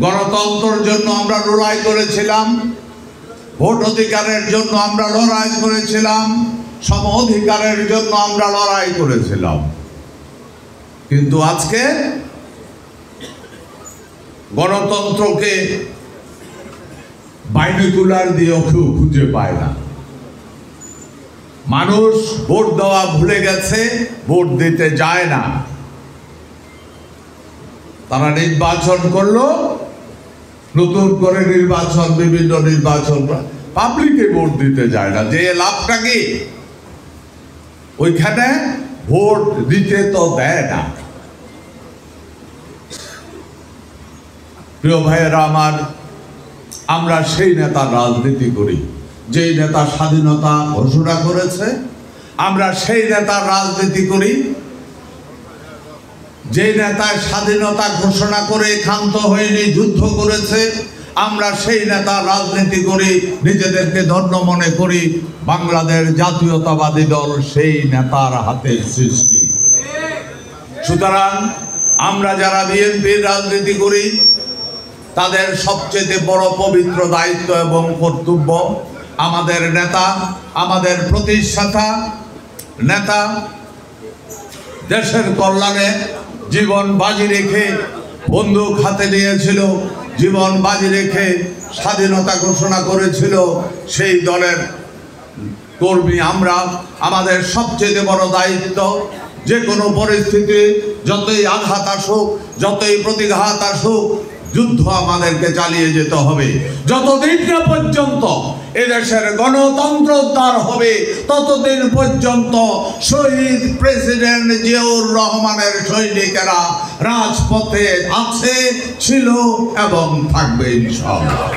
গণতন্ত্রের জন্য আমরা লড়াই করেছিলাম, ভোট অধিকারের জন্য আমরা লড়াই করেছিলাম, সম অধিকারের জন্য আমরা লড়াই করেছিলাম। কিন্তু আজকে গণতন্ত্রকে বাইনোকুলার দিয়েও কেউ খুঁজে পায় না। মানুষ ভোট দেওয়া ভুলে গেছে, ভোট দিতে যায় না। তারা নির্বাচন করলো, নতুন করে নির্বাচন, বিভিন্ন নির্বাচন, পাবলিকে ভোট দিতে যায় না। যে লাভটা কি, ওইখানে ভোট দিতে তো দেয় না। প্রিয় ভাইয়েরা আমার, আমরা সেই নেতার রাজনীতি করি যেই নেতা স্বাধীনতা ঘোষণা করেছে। আমরা সেই নেতার রাজনীতি করি যে নেতা স্বাধীনতা ঘোষণা করে ক্ষান্ত হয়নি, যুদ্ধ করেছে। আমরা সেই নেতার রাজনীতি করি, নিজেদেরকে ধন্য মনে করি। বাংলাদেশ জাতীয়তাবাদী দল সেই নেতার হাতে সৃষ্টি। সুতরাং আমরা যারা বিএনপির রাজনীতি করি, তাদের সবচেয়ে বড় পবিত্র দায়িত্ব এবং কর্তব্য, আমাদের নেতা, আমাদের প্রতিষ্ঠাতা নেতা দেশের কল্যাণে জীবন বাজি রেখে বন্দুক হাতে নিয়েছিল, জীবন বাজি রেখে স্বাধীনতা ঘোষণা করেছিল। সেই দলের কর্মী আমরা। আমাদের সবচেয়ে বড় দায়িত্ব, যে কোনো পরিস্থিতি, যতই আঘাত আসুক, যতই প্রতিঘাত আসুক, যুদ্ধ আমাদেরকে চালিয়ে যেতে হবে। যতদিন না পর্যন্ত এদেশের গণতন্ত্র উদ্ধার হবে, ততদিন পর্যন্ত শহীদ প্রেসিডেন্ট জিয়াউর রহমানের সৈনিকেরা রাজপথে আছে, ছিল এবং থাকবে ইনশাআল্লাহ।